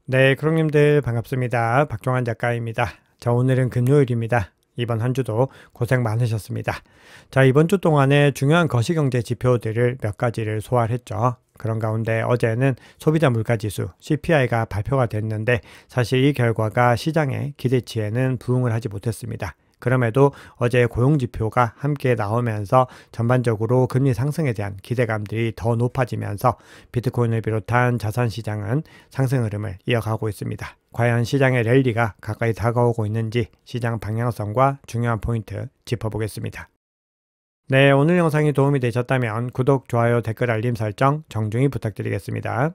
네, 크롱님들 반갑습니다. 박종환 작가입니다. 자, 오늘은 금요일입니다. 이번 한 주도 고생 많으셨습니다. 자, 이번 주 동안에 중요한 거시경제 지표들을 몇 가지를 소화를 했죠. 그런 가운데 어제는 소비자 물가지수 CPI가 발표가 됐는데 사실 이 결과가 시장의 기대치에는 부응을 하지 못했습니다. 그럼에도 어제 고용지표가 함께 나오면서 전반적으로 금리 상승에 대한 기대감들이 더 높아지면서 비트코인을 비롯한 자산시장은 상승 흐름을 이어가고 있습니다. 과연 시장의 랠리가 가까이 다가오고 있는지 시장 방향성과 중요한 포인트 짚어보겠습니다. 네, 오늘 영상이 도움이 되셨다면 구독, 좋아요, 댓글, 알림 설정 정중히 부탁드리겠습니다.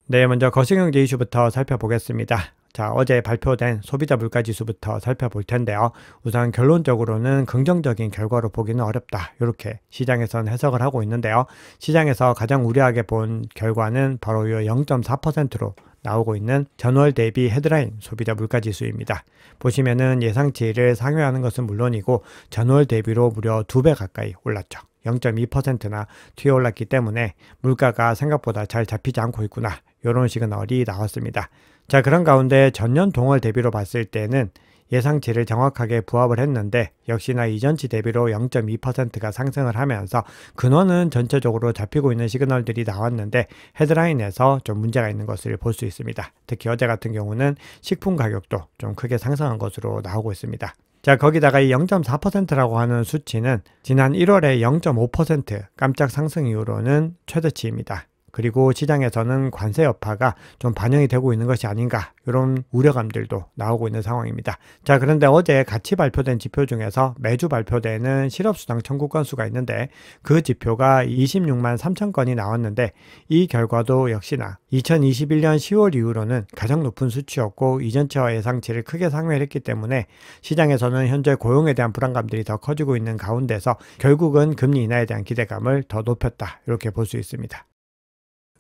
네, 먼저 거시경제 이슈부터 살펴보겠습니다. 자, 어제 발표된 소비자 물가지수부터 살펴볼 텐데요. 우선 결론적으로는 긍정적인 결과로 보기는 어렵다. 이렇게 시장에서는 해석을 하고 있는데요. 시장에서 가장 우려하게 본 결과는 바로 이 0.4%로 나오고 있는 전월 대비 헤드라인 소비자 물가지수입니다. 보시면은 예상치를 상회하는 것은 물론이고 전월 대비로 무려 2배 가까이 올랐죠. 0.2%나 튀어올랐기 때문에 물가가 생각보다 잘 잡히지 않고 있구나. 이런 시그널이 나왔습니다. 자, 그런 가운데 전년 동월 대비로 봤을 때는 예상치를 정확하게 부합을 했는데 역시나 이전치 대비로 0.2%가 상승을 하면서 근원은 전체적으로 잡히고 있는 시그널들이 나왔는데 헤드라인에서 좀 문제가 있는 것을 볼 수 있습니다. 특히 어제 같은 경우는 식품 가격도 좀 크게 상승한 것으로 나오고 있습니다. 자, 거기다가 이 0.4%라고 하는 수치는 지난 1월에 0.5% 깜짝 상승 이후로는 최대치입니다. 그리고 시장에서는 관세 여파가 좀 반영이 되고 있는 것이 아닌가 이런 우려감들도 나오고 있는 상황입니다. 자, 그런데 어제 같이 발표된 지표 중에서 매주 발표되는 실업수당 청구 건수가 있는데 그 지표가 26만 3천 건이 나왔는데 이 결과도 역시나 2021년 10월 이후로는 가장 높은 수치였고 이전치와 예상치를 크게 상회했기 때문에 시장에서는 현재 고용에 대한 불안감들이 더 커지고 있는 가운데서 결국은 금리 인하에 대한 기대감을 더 높였다 이렇게 볼 수 있습니다.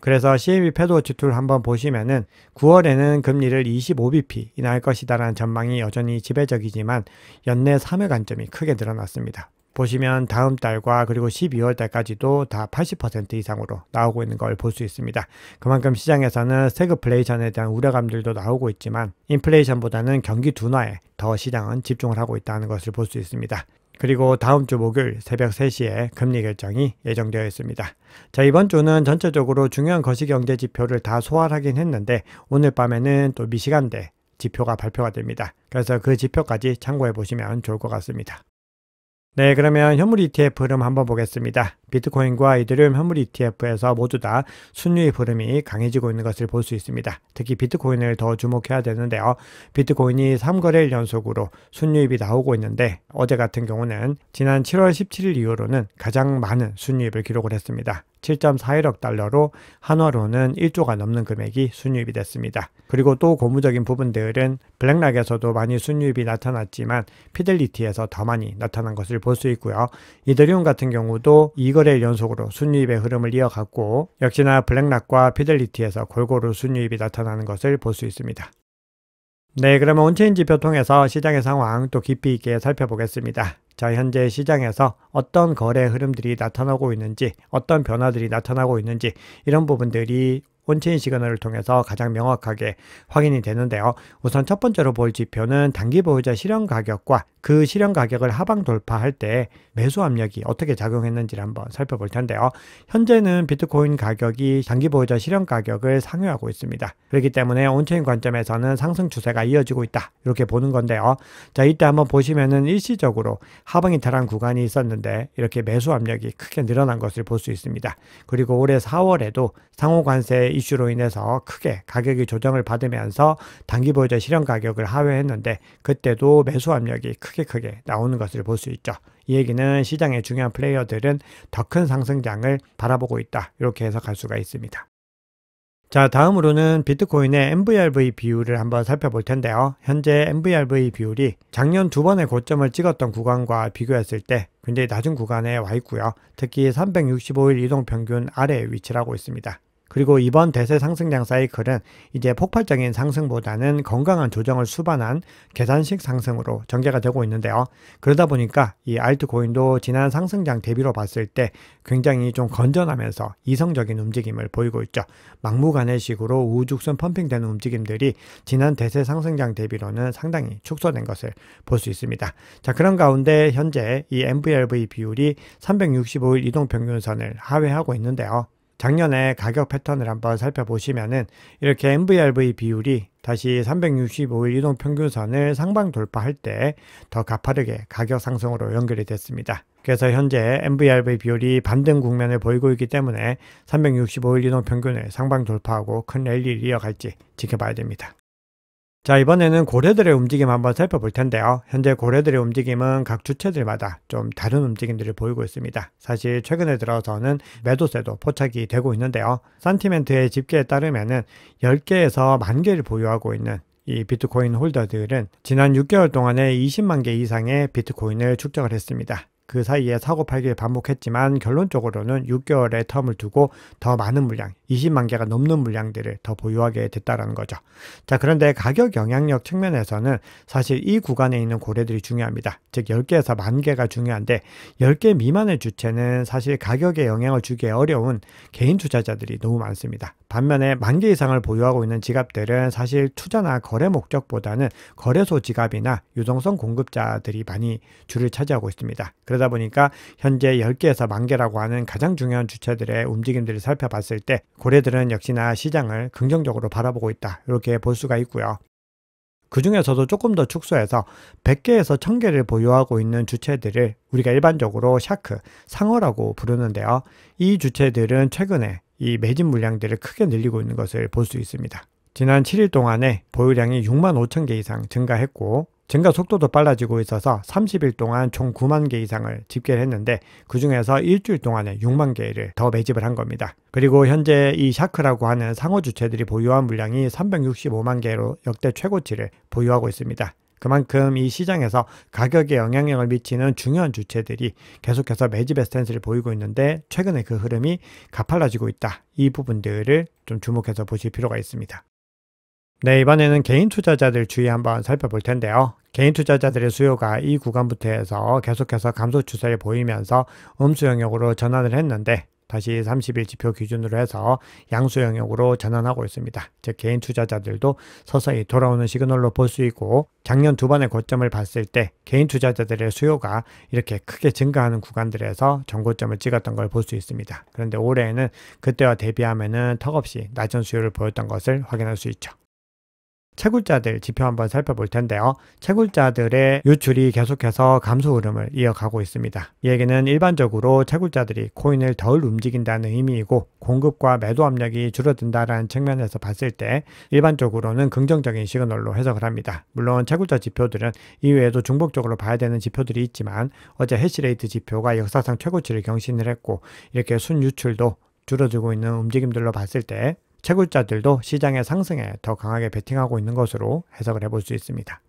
그래서 CME 패드워치 툴 한번 보시면은 9월에는 금리를 25bp 인하할 것이다라는 전망이 여전히 지배적이지만 연내 3회 관점이 크게 늘어났습니다. 보시면 다음 달과 그리고 12월 달까지도 다 80% 이상으로 나오고 있는 걸 볼 수 있습니다. 그만큼 시장에서는 스태그플레이션에 대한 우려감들도 나오고 있지만 인플레이션보다는 경기 둔화에 더 시장은 집중을 하고 있다는 것을 볼 수 있습니다. 그리고 다음 주 목요일 새벽 3시에 금리 결정이 예정되어 있습니다. 자, 이번 주는 전체적으로 중요한 거시경제 지표를 다 소화를 하긴 했는데 오늘 밤에는 또 미시간대 지표가 발표가 됩니다. 그래서 그 지표까지 참고해 보시면 좋을 것 같습니다. 네, 그러면 현물 ETF 흐름 한번 보겠습니다. 비트코인과 이더리움 현물 ETF에서 모두 다 순유입 흐름이 강해지고 있는 것을 볼 수 있습니다. 특히 비트코인을 더 주목해야 되는데요. 비트코인이 3거래일 연속으로 순유입이 나오고 있는데 어제 같은 경우는 지난 7월 17일 이후로는 가장 많은 순유입을 기록을 했습니다. 7.41억 달러로 한화로는 1조가 넘는 금액이 순유입이 됐습니다. 그리고 또 고무적인 부분들은 블랙락에서도 많이 순유입이 나타났지만 피델리티에서 더 많이 나타난 것을 볼 수 있고요. 이더리움 같은 경우도 2거래일 연속으로 순유입의 흐름을 이어갔고 역시나 블랙락과 피델리티에서 골고루 순유입이 나타나는 것을 볼 수 있습니다. 네, 그러면 온체인 지표 통해서 시장의 상황 또 깊이 있게 살펴보겠습니다. 자, 현재 시장에서 어떤 거래 흐름들이 나타나고 있는지, 어떤 변화들이 나타나고 있는지 이런 부분들이 온체인 시그널을 통해서 가장 명확하게 확인이 되는데요. 우선 첫 번째로 볼 지표는 단기 보유자 실현 가격과 그 실현 가격을 하방 돌파할 때 매수 압력이 어떻게 작용했는지를 한번 살펴볼 텐데요. 현재는 비트코인 가격이 단기 보유자 실현 가격을 상회하고 있습니다. 그렇기 때문에 온체인 관점에서는 상승 추세가 이어지고 있다 이렇게 보는 건데요. 자, 이때 한번 보시면은 일시적으로 하방 이탈한 구간이 있었는데 이렇게 매수 압력이 크게 늘어난 것을 볼 수 있습니다. 그리고 올해 4월에도 상호 관세 이슈로 인해서 크게 가격이 조정을 받으면서 단기 보유자 실현 가격을 하회했는데 그때도 매수 압력이 크게 나오는 것을 볼 수 있죠. 이 얘기는 시장의 중요한 플레이어들은 더 큰 상승장을 바라보고 있다 이렇게 해석할 수가 있습니다. 자, 다음으로는 비트코인의 MVRV 비율을 한번 살펴볼 텐데요. 현재 MVRV 비율이 작년 두 번의 고점을 찍었던 구간과 비교했을 때 굉장히 낮은 구간에 와 있고요. 특히 365일 이동평균 아래에 위치를 하고 있습니다. 그리고 이번 대세 상승장 사이클은 이제 폭발적인 상승보다는 건강한 조정을 수반한 계산식 상승으로 전개가 되고 있는데요. 그러다 보니까 이 알트코인도 지난 상승장 대비로 봤을 때 굉장히 좀 건전하면서 이성적인 움직임을 보이고 있죠. 막무가내식으로 우후죽순 펌핑되는 움직임들이 지난 대세 상승장 대비로는 상당히 축소된 것을 볼 수 있습니다. 자, 그런 가운데 현재 이 MVRV 비율이 365일 이동평균선을 하회하고 있는데요. 작년에 가격 패턴을 한번 살펴보시면은 이렇게 MVRV 비율이 다시 365일 이동평균선을 상방 돌파할 때 더 가파르게 가격 상승으로 연결이 됐습니다. 그래서 현재 MVRV 비율이 반등 국면을 보이고 있기 때문에 365일 이동평균을 상방 돌파하고 큰 랠리를 이어갈지 지켜봐야 됩니다. 자, 이번에는 고래들의 움직임 한번 살펴볼 텐데요. 현재 고래들의 움직임은 각 주체들마다 좀 다른 움직임들을 보이고 있습니다. 사실 최근에 들어서는 매도세도 포착이 되고 있는데요. 산티멘트의 집계에 따르면은 10개에서 10,000개를 보유하고 있는 이 비트코인 홀더들은 지난 6개월 동안에 20만 개 이상의 비트코인을 축적을 했습니다. 그 사이에 사고 팔기를 반복했지만 결론적으로는 6개월의 텀을 두고 더 많은 물량, 20만 개가 넘는 물량들을 더 보유하게 됐다는 거죠. 자, 그런데 가격 영향력 측면에서는 사실 이 구간에 있는 고래들이 중요합니다. 즉 10개에서 10,000개가 중요한데 10개 미만의 주체는 사실 가격에 영향을 주기 어려운 개인 투자자들이 너무 많습니다. 반면에 10,000개 이상을 보유하고 있는 지갑들은 사실 투자나 거래 목적보다는 거래소 지갑이나 유동성 공급자들이 많이 줄을 차지하고 있습니다. 그러다 보니까 현재 10개에서 10,000개라고 하는 가장 중요한 주체들의 움직임들을 살펴봤을 때 고래들은 역시나 시장을 긍정적으로 바라보고 있다, 이렇게 볼 수가 있고요. 그 중에서도 조금 더 축소해서 100개에서 1000개를 보유하고 있는 주체들을 우리가 일반적으로 샤크, 상어라고 부르는데요. 이 주체들은 최근에 이 매집 물량들을 크게 늘리고 있는 것을 볼 수 있습니다. 지난 7일 동안에 보유량이 65,000개 이상 증가했고 증가 속도도 빨라지고 있어서 30일 동안 총 9만 개 이상을 집계를 했는데 그 중에서 일주일 동안에 6만 개를 더 매집을 한 겁니다. 그리고 현재 이 샤크라고 하는 상호 주체들이 보유한 물량이 365만 개로 역대 최고치를 보유하고 있습니다. 그만큼 이 시장에서 가격에 영향력을 미치는 중요한 주체들이 계속해서 매집의 스탠스를 보이고 있는데 최근에 그 흐름이 가팔라지고 있다. 이 부분들을 좀 주목해서 보실 필요가 있습니다. 네, 이번에는 개인 투자자들 주의 한번 살펴볼 텐데요. 개인 투자자들의 수요가 이 구간부터 해서 계속해서 감소 추세를 보이면서 음수 영역으로 전환을 했는데 다시 30일 지표 기준으로 해서 양수 영역으로 전환하고 있습니다. 즉 개인 투자자들도 서서히 돌아오는 시그널로 볼 수 있고 작년 두 번의 고점을 봤을 때 개인 투자자들의 수요가 이렇게 크게 증가하는 구간들에서 정고점을 찍었던 걸 볼 수 있습니다. 그런데 올해에는 그때와 대비하면은 턱없이 낮은 수요를 보였던 것을 확인할 수 있죠. 채굴자들 지표 한번 살펴볼 텐데요. 채굴자들의 유출이 계속해서 감소 흐름을 이어가고 있습니다. 이 얘기는 일반적으로 채굴자들이 코인을 덜 움직인다는 의미이고 공급과 매도 압력이 줄어든다는 측면에서 봤을 때 일반적으로는 긍정적인 시그널로 해석을 합니다. 물론 채굴자 지표들은 이외에도 중복적으로 봐야 되는 지표들이 있지만 어제 해시레이트 지표가 역사상 최고치를 경신을 했고 이렇게 순유출도 줄어들고 있는 움직임들로 봤을 때 채굴자들도 시장의 상승에 더 강하게 베팅하고 있는 것으로 해석을 해볼 수 있습니다.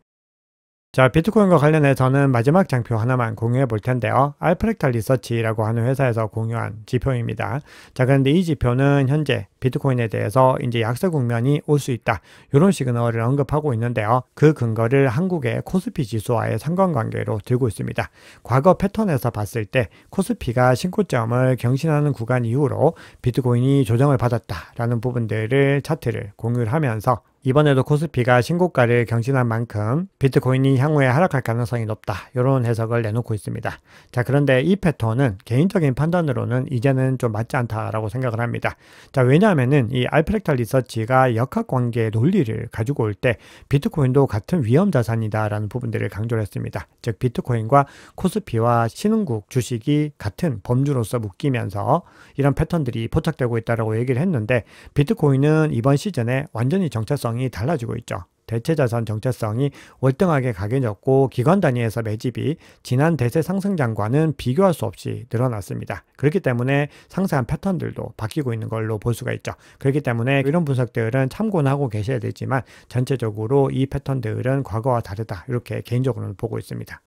자, 비트코인과 관련해서는 마지막 장표 하나만 공유해 볼 텐데요. 알프렉탈 리서치라고 하는 회사에서 공유한 지표입니다. 자, 그런데 이 지표는 현재 비트코인에 대해서 이제 약세 국면이 올 수 있다, 이런 시그널을 언급하고 있는데요. 그 근거를 한국의 코스피 지수와의 상관관계로 들고 있습니다. 과거 패턴에서 봤을 때 코스피가 신고점을 경신하는 구간 이후로 비트코인이 조정을 받았다라는 부분들을 차트를 공유를 하면서 이번에도 코스피가 신고가를 경신한 만큼 비트코인이 향후에 하락할 가능성이 높다, 이런 해석을 내놓고 있습니다. 자, 그런데 이 패턴은 개인적인 판단으로는 이제는 좀 맞지 않다라고 생각을 합니다. 자, 왜냐하면은 이 알프렉탈 리서치가 역학관계 논리를 가지고 올 때 비트코인도 같은 위험 자산이다라는 부분들을 강조를 했습니다. 즉 비트코인과 코스피와 신흥국 주식이 같은 범주로서 묶이면서 이런 패턴들이 포착되고 있다라고 얘기를 했는데 비트코인은 이번 시즌에 완전히 정체성이 달라지고 있죠. 대체자산 정체성이 월등하게 강해졌고 기관 단위에서 매집이 지난 대세 상승장과는 비교할 수 없이 늘어났습니다. 그렇기 때문에 상세한 패턴들도 바뀌고 있는 걸로 볼 수가 있죠. 그렇기 때문에 이런 분석들은 참고는 하고 계셔야 되지만 전체적으로 이 패턴들은 과거와 다르다, 이렇게 개인적으로는 보고 있습니다.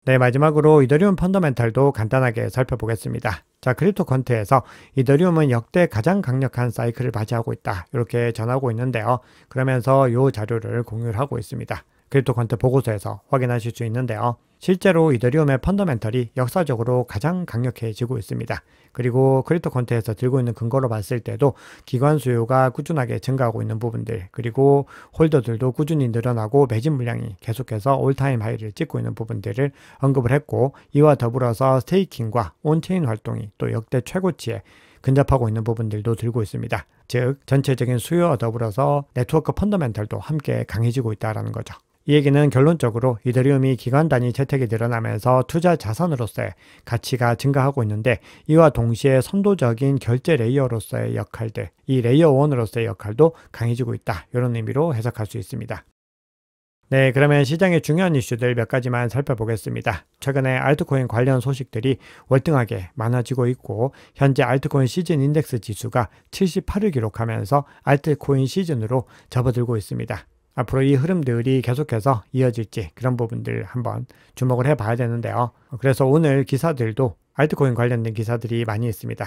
네, 마지막으로 이더리움 펀더멘탈도 간단하게 살펴보겠습니다. 자, 크립토컨트에서 이더리움은 역대 가장 강력한 사이클을 맞이하고 있다, 이렇게 전하고 있는데요. 그러면서 이 자료를 공유를 하고 있습니다. 크립토컨트 보고서에서 확인하실 수 있는데요. 실제로 이더리움의 펀더멘털이 역사적으로 가장 강력해지고 있습니다. 그리고 크립토컨트에서 들고 있는 근거로 봤을 때도 기관 수요가 꾸준하게 증가하고 있는 부분들, 그리고 홀더들도 꾸준히 늘어나고 매집 물량이 계속해서 올타임 하이를 찍고 있는 부분들을 언급을 했고, 이와 더불어서 스테이킹과 온체인 활동이 또 역대 최고치에 근접하고 있는 부분들도 들고 있습니다. 즉 전체적인 수요와 더불어서 네트워크 펀더멘털도 함께 강해지고 있다는 거죠. 이 얘기는 결론적으로 이더리움이 기관 단위 채택이 늘어나면서 투자 자산으로서의 가치가 증가하고 있는데, 이와 동시에 선도적인 결제 레이어로서의 역할들, 이 레이어 1으로서의 역할도 강해지고 있다, 이런 의미로 해석할 수 있습니다. 네, 그러면 시장의 중요한 이슈들 몇 가지만 살펴보겠습니다. 최근에 알트코인 관련 소식들이 월등하게 많아지고 있고, 현재 알트코인 시즌 인덱스 지수가 78을 기록하면서 알트코인 시즌으로 접어들고 있습니다. 앞으로 이 흐름들이 계속해서 이어질지 그런 부분들 한번 주목을 해봐야 되는데요. 그래서 오늘 기사들도 알트코인 관련된 기사들이 많이 있습니다.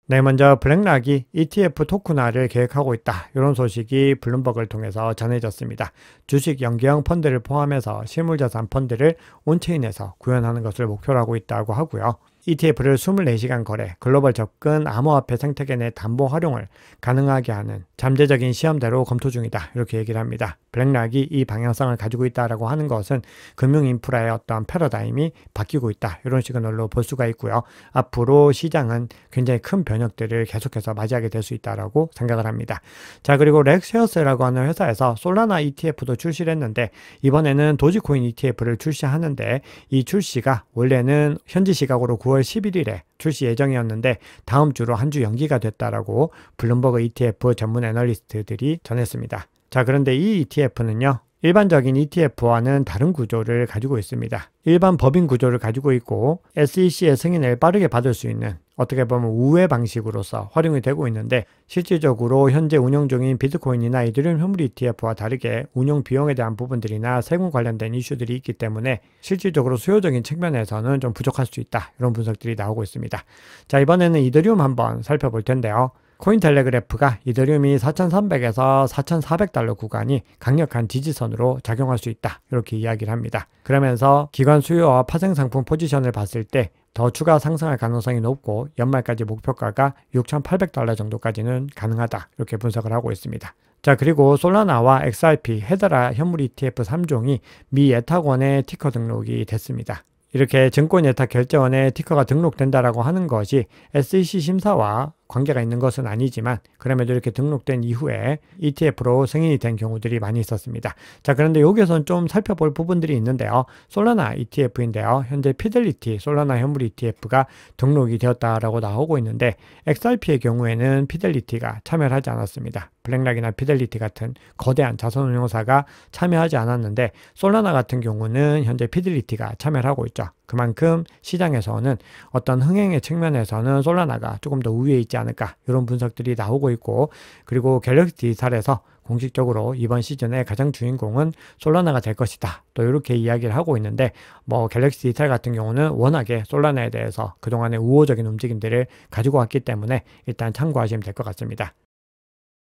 네, 먼저 블랙락이 ETF 토큰화를 계획하고 있다, 이런 소식이 블룸버그를 통해서 전해졌습니다. 주식 연계형 펀드를 포함해서 실물자산 펀드를 온체인에서 구현하는 것을 목표로 하고 있다고 하고요. ETF를 24시간 거래, 글로벌 접근, 암호화폐 생태계 내 담보 활용을 가능하게 하는 잠재적인 시험대로 검토 중이다, 이렇게 얘기를 합니다. 블랙락이 이 방향성을 가지고 있다라고 하는 것은 금융 인프라의 어떤 패러다임이 바뀌고 있다, 이런 시그널로 볼 수가 있고요. 앞으로 시장은 굉장히 큰 변혁들을 계속해서 맞이하게 될 수 있다라고 생각을 합니다. 자, 그리고 렉쉐어스라고 하는 회사에서 솔라나 ETF도 출시를 했는데, 이번에는 도지코인 ETF를 출시하는데, 이 출시가 원래는 현지 시각으로 9월 11일에 출시 예정이었는데 다음 주로 한 주 연기가 됐다라고 블룸버그 ETF 전문 애널리스트들이 전했습니다. 자, 그런데 이 ETF는요, 일반적인 ETF와는 다른 구조를 가지고 있습니다. 일반 법인 구조를 가지고 있고 SEC의 승인을 빠르게 받을 수 있는, 어떻게 보면 우회 방식으로서 활용이 되고 있는데, 실질적으로 현재 운영 중인 비트코인이나 이더리움 현물 ETF와 다르게 운영 비용에 대한 부분들이나 세금 관련된 이슈들이 있기 때문에 실질적으로 수요적인 측면에서는 좀 부족할 수 있다, 이런 분석들이 나오고 있습니다. 자, 이번에는 이더리움 한번 살펴볼 텐데요. 코인텔레그래프가 이더리움이 4,300에서 4,400달러 구간이 강력한 지지선으로 작용할 수 있다, 이렇게 이야기를 합니다. 그러면서 기관 수요와 파생 상품 포지션을 봤을 때 더 추가 상승할 가능성이 높고 연말까지 목표가가 6,800달러 정도까지는 가능하다, 이렇게 분석을 하고 있습니다. 자, 그리고 솔라나와 XRP, 헤드라 현물 ETF 3종이 미 예탁원에 티커 등록이 됐습니다. 이렇게 증권예탁결제원에 티커가 등록된다라고 하는 것이 SEC 심사와 관계가 있는 것은 아니지만, 그럼에도 이렇게 등록된 이후에 ETF로 승인이 된 경우들이 많이 있었습니다. 자, 그런데 여기서는 좀 살펴볼 부분들이 있는데요. 솔라나 ETF인데요. 현재 피델리티 솔라나 현물 ETF가 등록이 되었다라고 나오고 있는데, XRP의 경우에는 피델리티가 참여를 하지 않았습니다. 블랙락이나 피델리티 같은 거대한 자산운용사가 참여하지 않았는데, 솔라나 같은 경우는 현재 피델리티가 참여를 하고 있죠. 그만큼 시장에서는 어떤 흥행의 측면에서는 솔라나가 조금 더 우위에 있지 않을까, 이런 분석들이 나오고 있고, 그리고 갤럭시 디지털에서 공식적으로 이번 시즌의 가장 주인공은 솔라나가 될 것이다, 또 이렇게 이야기를 하고 있는데, 갤럭시 디지털 같은 경우는 워낙에 솔라나에 대해서 그동안의 우호적인 움직임들을 가지고 왔기 때문에 일단 참고하시면 될 것 같습니다.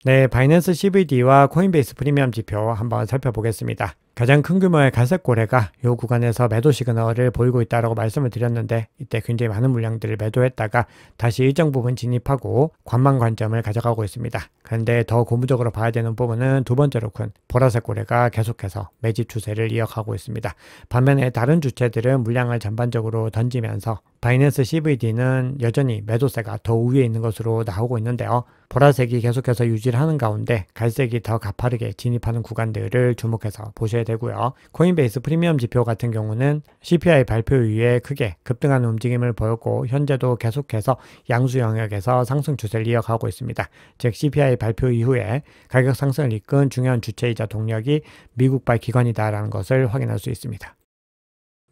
네, 바이낸스 CVD와 코인베이스 프리미엄 지표 한번 살펴보겠습니다. 가장 큰 규모의 갈색고래가 이 구간에서 매도 시그널을 보이고 있다고 말씀을 드렸는데, 이때 굉장히 많은 물량들을 매도했다가 다시 일정 부분 진입하고 관망 관점을 가져가고 있습니다. 그런데 더 고무적으로 봐야 되는 부분은 두 번째로 큰 보라색 고래가 계속해서 매집 추세를 이어가고 있습니다. 반면에 다른 주체들은 물량을 전반적으로 던지면서 바이낸스 CVD는 여전히 매도세가 더 우위에 있는 것으로 나오고 있는데요. 보라색이 계속해서 유지를 하는 가운데 갈색이 더 가파르게 진입하는 구간들을 주목해서 보셔야 되고요. 코인베이스 프리미엄 지표 같은 경우는 CPI 발표 이후에 크게 급등하는 움직임을 보였고, 현재도 계속해서 양수 영역에서 상승 추세를 이어가고 있습니다. 즉 CPI 발표 이후에 가격 상승을 이끈 중요한 주체이자 동력이 미국발 기관이다라는 것을 확인할 수 있습니다.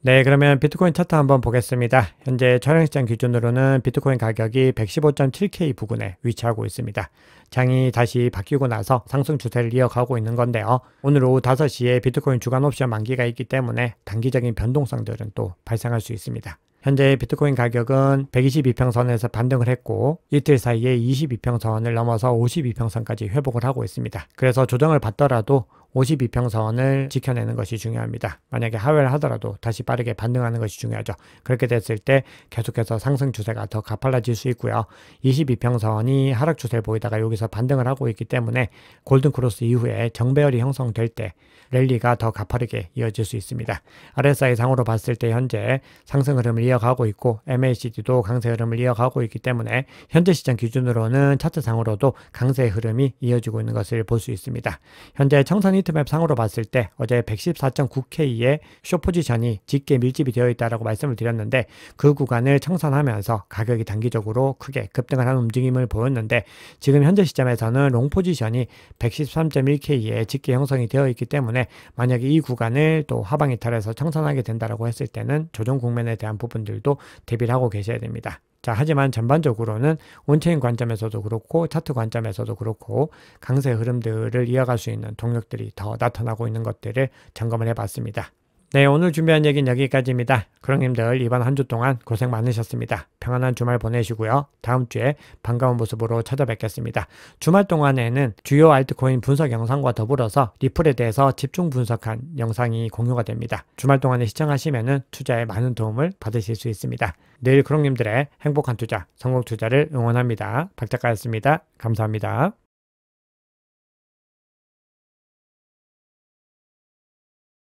네, 그러면 비트코인 차트 한번 보겠습니다. 현재 촬영시장 기준으로는 비트코인 가격이 115.7K 부근에 위치하고 있습니다. 장이 다시 바뀌고 나서 상승 추세를 이어가고 있는 건데요. 오늘 오후 5시에 비트코인 주간 옵션 만기가 있기 때문에 단기적인 변동성들은 또 발생할 수 있습니다. 현재 비트코인 가격은 122평선에서 반등을 했고 이틀 사이에 22평선을 넘어서 52평선까지 회복을 하고 있습니다. 그래서 조정을 받더라도 52평선을 지켜내는 것이 중요합니다. 만약에 하회를 하더라도 다시 빠르게 반등하는 것이 중요하죠. 그렇게 됐을 때 계속해서 상승 추세가 더 가팔라질 수 있고요. 22평선이 하락 추세를 보이다가 여기서 반등을 하고 있기 때문에 골든크로스 이후에 정배열이 형성될 때 랠리가 더 가파르게 이어질 수 있습니다. RSI 상으로 봤을 때 현재 상승 흐름을 이어가고 있고 MACD도 강세 흐름을 이어가고 있기 때문에 현재 시장 기준으로는 차트 상으로도 강세 흐름이 이어지고 있는 것을 볼 수 있습니다. 현재 청산 히트맵 상으로 봤을 때 어제 114.9K의 숏 포지션이 짙게 밀집이 되어 있다고 말씀을 드렸는데 그 구간을 청산하면서 가격이 단기적으로 크게 급등을 하는 움직임을 보였는데 지금 현재 시점에서는 롱 포지션이 113.1K에 짙게 형성이 되어 있기 때문에 만약에 이 구간을 또 하방 이탈해서 청산하게 된다고 했을 때는 조정 국면에 대한 부분들도 대비를 하고 계셔야 됩니다. 자, 하지만 전반적으로는 온체인 관점에서도 그렇고 차트 관점에서도 그렇고 강세 흐름들을 이어갈 수 있는 동력들이 더 나타나고 있는 것들을 점검을 해봤습니다. 네, 오늘 준비한 얘기는 여기까지입니다. 그랑님들 이번 한 주 동안 고생 많으셨습니다. 평안한 주말 보내시고요. 다음 주에 반가운 모습으로 찾아뵙겠습니다. 주말 동안에는 주요 알트코인 분석 영상과 더불어서 리플에 대해서 집중 분석한 영상이 공유가 됩니다. 주말 동안에 시청하시면 투자에 많은 도움을 받으실 수 있습니다. 늘 그랑님들의 행복한 투자, 성공 투자를 응원합니다. 박 작가였습니다. 감사합니다.